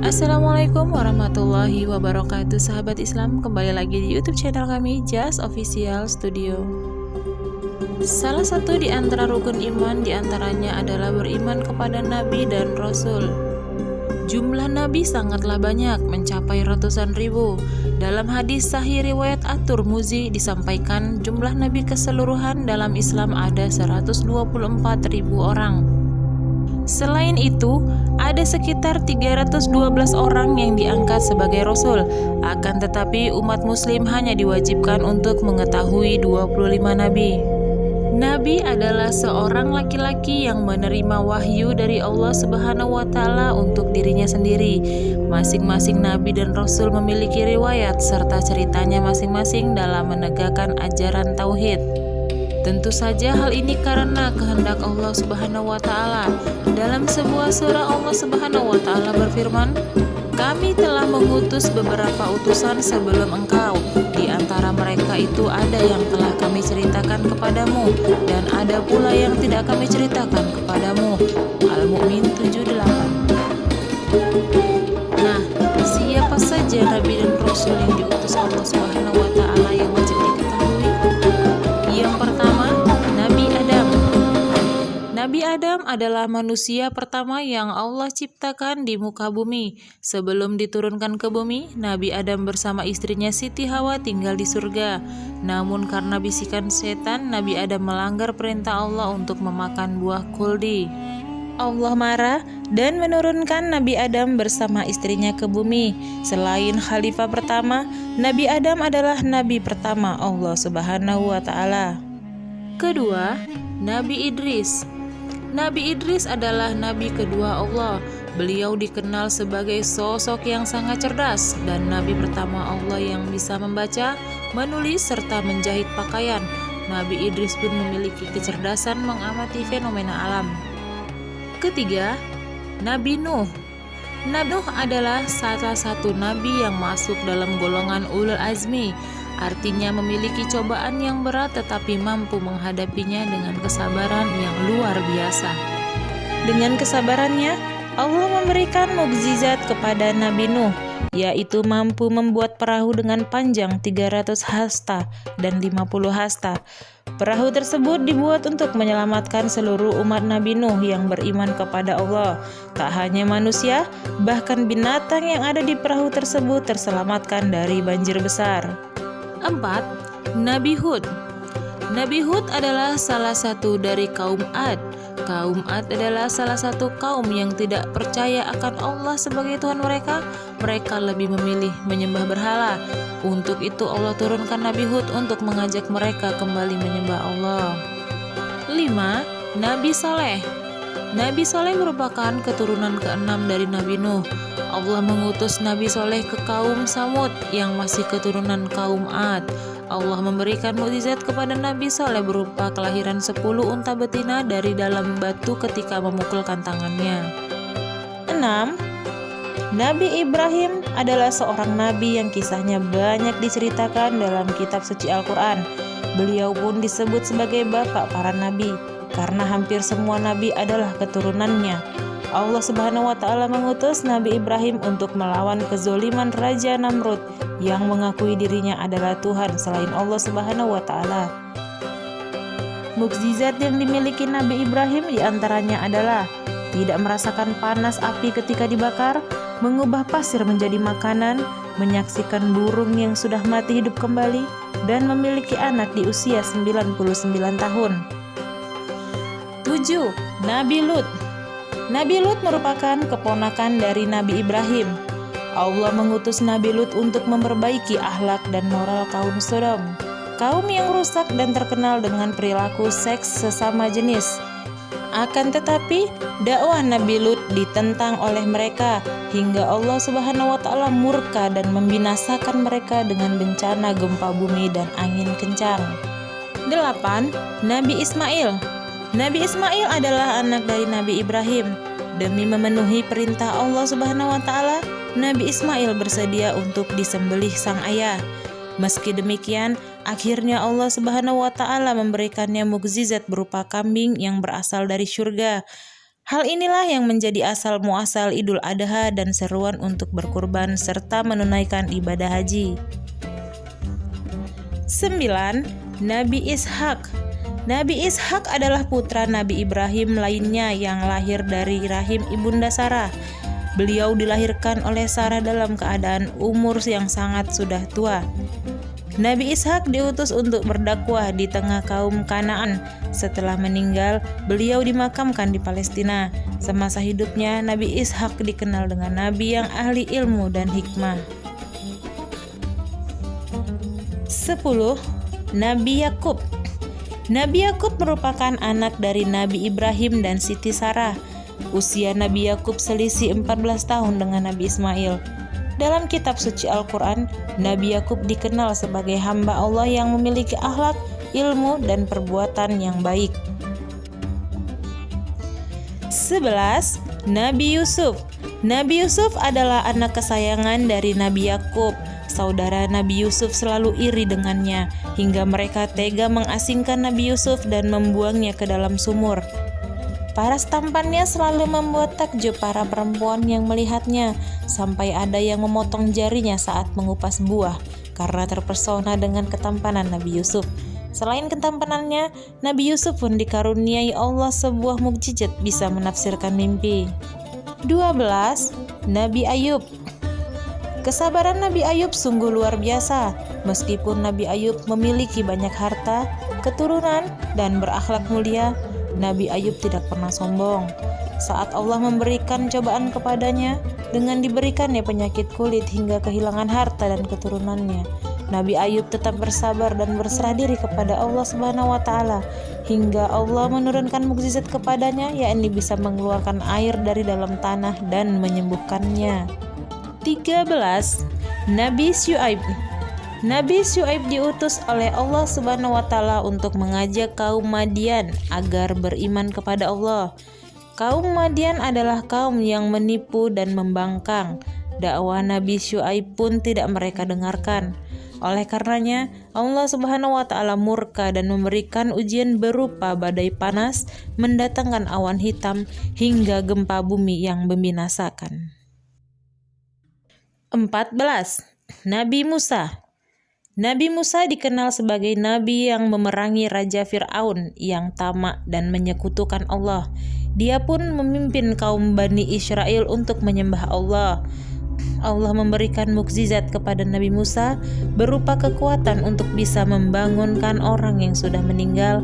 Assalamualaikum warahmatullahi wabarakatuh, sahabat Islam. Kembali lagi di YouTube channel kami, Jas Official Studio. Salah satu di antara rukun iman diantaranya adalah beriman kepada Nabi dan Rasul. Jumlah Nabi sangatlah banyak, mencapai ratusan ribu. Dalam hadis sahih riwayat At-Tirmidzi disampaikan jumlah Nabi keseluruhan dalam Islam ada 124.000 orang. Selain itu, ada sekitar 312 orang yang diangkat sebagai Rasul. Akan tetapi umat muslim hanya diwajibkan untuk mengetahui 25 Nabi. Nabi adalah seorang laki-laki yang menerima wahyu dari Allah Subhanahu wa Ta'ala untuk dirinya sendiri. Masing-masing Nabi dan Rasul memiliki riwayat serta ceritanya masing-masing dalam menegakkan ajaran tauhid. Tentu saja hal ini karena kehendak Allah Subhanahu wa Ta'ala. Dalam sebuah surah Allah Subhanahu wa Ta'ala berfirman, "Kami telah mengutus beberapa utusan sebelum engkau. Di antara mereka itu ada yang telah kami ceritakan kepadamu, dan ada pula yang tidak kami ceritakan kepadamu." Al-Mu'min 7:8. Nah, siapa saja Nabi dan Rasul yang diutus Allah Subhanahu wa Ta'ala yang wajib diketahui? Yang pertama, Nabi Adam. Nabi Adam adalah manusia pertama yang Allah ciptakan di muka bumi. Sebelum diturunkan ke bumi, Nabi Adam bersama istrinya Siti Hawa tinggal di surga. Namun karena bisikan setan, Nabi Adam melanggar perintah Allah untuk memakan buah kuldi. Allah marah dan menurunkan Nabi Adam bersama istrinya ke bumi. Selain khalifah pertama, Nabi Adam adalah nabi pertama Allah Subhanahu wa Ta'ala. Kedua, Nabi Idris. Nabi Idris adalah nabi kedua Allah. Beliau dikenal sebagai sosok yang sangat cerdas dan nabi pertama Allah yang bisa membaca, menulis, serta menjahit pakaian. Nabi Idris pun memiliki kecerdasan mengamati fenomena alam. Ketiga, Nabi Nuh. Nabi Nuh adalah salah satu nabi yang masuk dalam golongan ulul azmi. Artinya memiliki cobaan yang berat tetapi mampu menghadapinya dengan kesabaran yang luar biasa. Dengan kesabarannya, Allah memberikan mukjizat kepada Nabi Nuh, yaitu mampu membuat perahu dengan panjang 300 hasta dan 50 hasta. Perahu tersebut dibuat untuk menyelamatkan seluruh umat Nabi Nuh yang beriman kepada Allah. Tak hanya manusia, bahkan binatang yang ada di perahu tersebut terselamatkan dari banjir besar. 4. Nabi Hud. Nabi Hud adalah salah satu dari kaum Ad. Kaum Ad adalah salah satu kaum yang tidak percaya akan Allah sebagai Tuhan mereka. Mereka lebih memilih menyembah berhala. Untuk itu Allah turunkan Nabi Hud untuk mengajak mereka kembali menyembah Allah. 5. Nabi Saleh. Nabi Saleh merupakan keturunan ke-6 dari Nabi Nuh. Allah mengutus Nabi Saleh ke kaum Samud yang masih keturunan kaum Ad. Allah memberikan mukjizat kepada Nabi Saleh berupa kelahiran 10 unta betina dari dalam batu ketika memukulkan tangannya. 6. Nabi Ibrahim adalah seorang nabi yang kisahnya banyak diceritakan dalam kitab suci Al-Quran. Beliau pun disebut sebagai bapak para nabi, karena hampir semua nabi adalah keturunannya. Allah Subhanahu wa Ta'ala mengutus Nabi Ibrahim untuk melawan kezoliman Raja Namrud yang mengakui dirinya adalah Tuhan selain Allah Subhanahu wa Ta'ala. Mukjizat yang dimiliki Nabi Ibrahim diantaranya adalah tidak merasakan panas api ketika dibakar, mengubah pasir menjadi makanan, menyaksikan burung yang sudah mati hidup kembali, dan memiliki anak di usia 99 tahun. 7. Nabi Lut. Nabi Lut merupakan keponakan dari Nabi Ibrahim. Allah mengutus Nabi Lut untuk memperbaiki akhlak dan moral kaum Sodom, kaum yang rusak dan terkenal dengan perilaku seks sesama jenis. Akan tetapi, dakwah Nabi Lut ditentang oleh mereka hingga Allah Subhanahu wa Ta'ala murka dan membinasakan mereka dengan bencana gempa bumi dan angin kencang. 8. Nabi Ismail. Nabi Ismail adalah anak dari Nabi Ibrahim. Demi memenuhi perintah Allah Subhanahu wa Ta'ala, Nabi Ismail bersedia untuk disembelih sang ayah. Meski demikian, akhirnya Allah Subhanahu wa Ta'ala memberikannya mukjizat berupa kambing yang berasal dari surga. Hal inilah yang menjadi asal muasal Idul Adha dan seruan untuk berkurban serta menunaikan ibadah haji. 9. Nabi Ishak. Nabi Ishak adalah putra Nabi Ibrahim lainnya yang lahir dari rahim Ibunda Sarah. Beliau dilahirkan oleh Sarah dalam keadaan umur yang sangat sudah tua. Nabi Ishak diutus untuk berdakwah di tengah kaum Kanaan. Setelah meninggal, beliau dimakamkan di Palestina. Semasa hidupnya, Nabi Ishak dikenal dengan nabi yang ahli ilmu dan hikmah. 10. Nabi Yakub. Nabi Yakub merupakan anak dari Nabi Ibrahim dan Siti Sarah. Usia Nabi Yakub selisih 14 tahun dengan Nabi Ismail. Dalam kitab suci Al-Quran, Nabi Yakub dikenal sebagai hamba Allah yang memiliki akhlak, ilmu, dan perbuatan yang baik. 11. Nabi Yusuf. Nabi Yusuf adalah anak kesayangan dari Nabi Yakub. Saudara Nabi Yusuf selalu iri dengannya, hingga mereka tega mengasingkan Nabi Yusuf dan membuangnya ke dalam sumur. Paras tampannya selalu membuat takjub para perempuan yang melihatnya, sampai ada yang memotong jarinya saat mengupas buah karena terpesona dengan ketampanan Nabi Yusuf. Selain ketampanannya, Nabi Yusuf pun dikaruniai Allah sebuah mukjizat bisa menafsirkan mimpi. 12. Nabi Ayub. Kesabaran Nabi Ayub sungguh luar biasa. Meskipun Nabi Ayub memiliki banyak harta, keturunan, dan berakhlak mulia, Nabi Ayub tidak pernah sombong. Saat Allah memberikan cobaan kepadanya dengan diberikannya penyakit kulit hingga kehilangan harta dan keturunannya, Nabi Ayub tetap bersabar dan berserah diri kepada Allah Subhanahu wa taala hingga Allah menurunkan mukjizat kepadanya, yakni bisa mengeluarkan air dari dalam tanah dan menyembuhkannya. 13. Nabi Syuaib. Nabi Syuaib diutus oleh Allah Subhanahu wa taala untuk mengajak kaum Madian agar beriman kepada Allah. Kaum Madian adalah kaum yang menipu dan membangkang. Dakwah Nabi Syuaib pun tidak mereka dengarkan. Oleh karenanya, Allah Subhanahu wa taala murka dan memberikan ujian berupa badai panas, mendatangkan awan hitam hingga gempa bumi yang membinasakan. 14. Nabi Musa. Nabi Musa dikenal sebagai nabi yang memerangi Raja Fir'aun yang tamak dan menyekutukan Allah. Dia pun memimpin kaum Bani Israel untuk menyembah Allah. Allah memberikan mukjizat kepada Nabi Musa berupa kekuatan untuk bisa membangunkan orang yang sudah meninggal,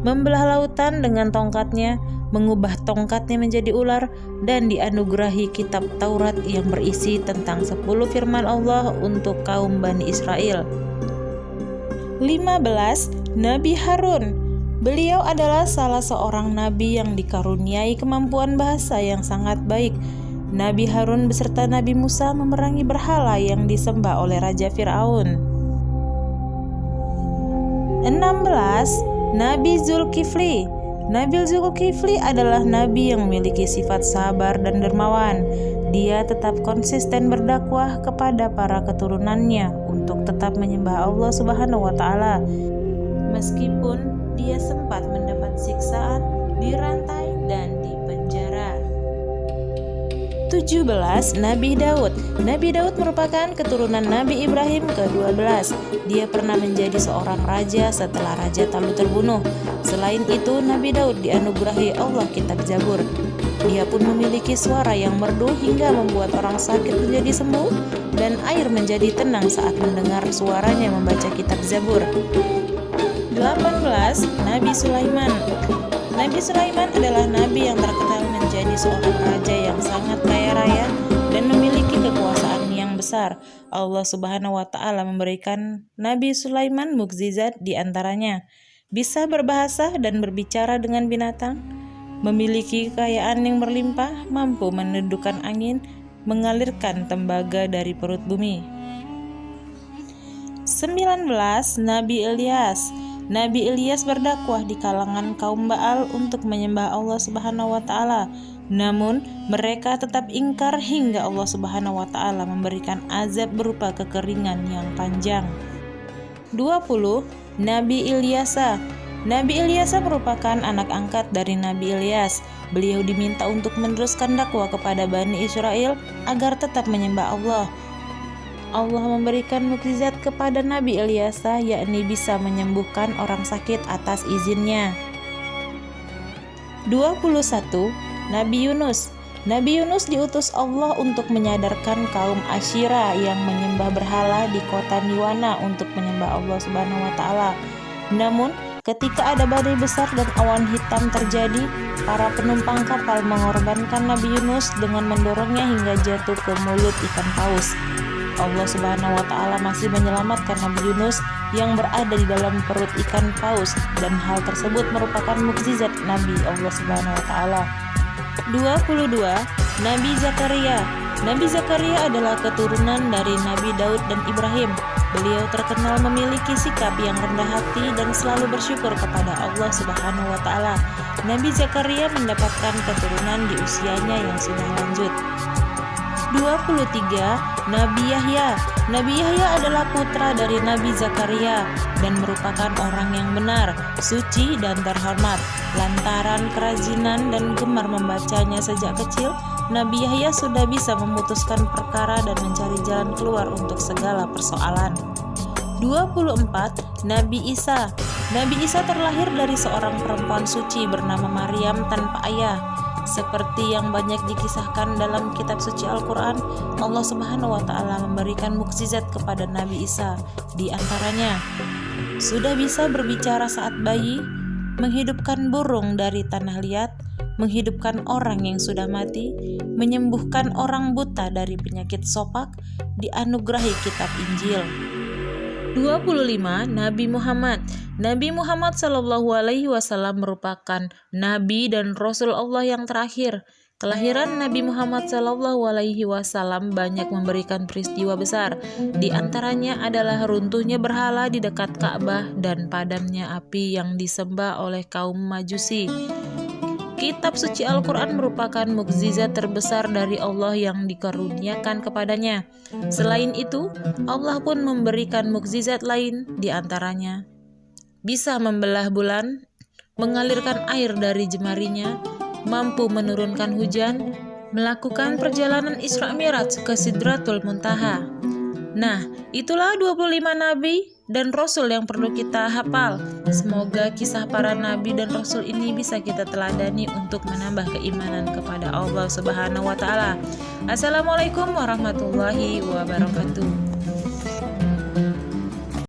membelah lautan dengan tongkatnya, mengubah tongkatnya menjadi ular, dan dianugerahi kitab Taurat yang berisi tentang 10 firman Allah untuk kaum Bani Israel. 15. Nabi Harun. Beliau adalah salah seorang nabi yang dikaruniai kemampuan bahasa yang sangat baik. Nabi Harun beserta Nabi Musa memerangi berhala yang disembah oleh Raja Fir'aun. 16. Nabi Zulkifli. Nabi Zulkifli adalah nabi yang memiliki sifat sabar dan dermawan. Dia tetap konsisten berdakwah kepada para keturunannya untuk tetap menyembah Allah Subhanahu wa taala. Meskipun dia sempat mendapat siksaan, dirantai dan dipenjara. 17. Nabi Daud. Nabi Daud merupakan keturunan Nabi Ibrahim ke-12. Dia pernah menjadi seorang raja setelah Raja Talut terbunuh. Selain itu, Nabi Daud dianugerahi Allah kitab Zabur. Dia pun memiliki suara yang merdu hingga membuat orang sakit menjadi sembuh dan air menjadi tenang saat mendengar suaranya membaca kitab Zabur. 18. Nabi Sulaiman. Nabi Sulaiman adalah nabi yang terkenal menjadi seorang raja yang sangat kaya raya dan memiliki kekuasaan yang besar. Allah Subhanahu wa taala memberikan Nabi Sulaiman mukjizat di antaranya bisa berbahasa dan berbicara dengan binatang, memiliki kekayaan yang berlimpah, mampu menundukkan angin, mengalirkan tembaga dari perut bumi. 19. Nabi Ilyas. Nabi Ilyas berdakwah di kalangan kaum Baal untuk menyembah Allah Subhanahu wa taala. Namun, mereka tetap ingkar hingga Allah Subhanahu wa taala memberikan azab berupa kekeringan yang panjang. 20. Nabi Ilyasa. Nabi Ilyas merupakan anak angkat dari Nabi Ilyas. Beliau diminta untuk meneruskan dakwah kepada Bani Israel agar tetap menyembah Allah. Allah memberikan mukjizat kepada Nabi Ilyas, yakni bisa menyembuhkan orang sakit atas izinnya. 21. Nabi Yunus. Nabi Yunus diutus Allah untuk menyadarkan kaum Asyira yang menyembah berhala di kota Niwana untuk menyembah Allah Subhanahu wa taala. Namun, ketika ada badai besar dan awan hitam terjadi, para penumpang kapal mengorbankan Nabi Yunus dengan mendorongnya hingga jatuh ke mulut ikan paus. Allah Subhanahu wa taala masih menyelamatkan Nabi Yunus yang berada di dalam perut ikan paus, dan hal tersebut merupakan mukjizat Nabi Allah Subhanahu wa taala. 22. Nabi Zakaria. Nabi Zakaria adalah keturunan dari Nabi Daud dan Ibrahim. Beliau terkenal memiliki sikap yang rendah hati dan selalu bersyukur kepada Allah Subhanahu wa taala. Nabi Zakaria mendapatkan keturunan di usianya yang sudah lanjut. 23. Nabi Yahya. Nabi Yahya adalah putra dari Nabi Zakaria dan merupakan orang yang benar, suci dan terhormat. Lantaran kerajinan dan gemar membacanya sejak kecil, Nabi Yahya sudah bisa memutuskan perkara dan mencari jalan keluar untuk segala persoalan. 24. Nabi Isa. Nabi Isa terlahir dari seorang perempuan suci bernama Maryam tanpa ayah. Seperti yang banyak dikisahkan dalam kitab suci Al-Quran, Allah Subhanahu wa taala memberikan mukjizat kepada Nabi Isa. Di antaranya, sudah bisa berbicara saat bayi, menghidupkan burung dari tanah liat, menghidupkan orang yang sudah mati, menyembuhkan orang buta dari penyakit sopak, dianugerahi kitab Injil. 25. Nabi Muhammad. Nabi Muhammad SAW merupakan Nabi dan Rasul Allah yang terakhir. Kelahiran Nabi Muhammad SAW banyak memberikan peristiwa besar. Di antaranya adalah runtuhnya berhala di dekat Ka'bah dan padamnya api yang disembah oleh kaum Majusi. Kitab suci Al-Quran merupakan mukjizat terbesar dari Allah yang dikaruniakan kepadanya. Selain itu, Allah pun memberikan mukjizat lain, di antaranya bisa membelah bulan, mengalirkan air dari jemarinya, mampu menurunkan hujan, melakukan perjalanan Isra Mi'raj ke Sidratul Muntaha. Nah, itulah 25 nabi dan rasul yang perlu kita hafal. Semoga kisah para nabi dan rasul ini bisa kita teladani untuk menambah keimanan kepada Allah Subhanahu wa taala. Assalamualaikum warahmatullahi wabarakatuh.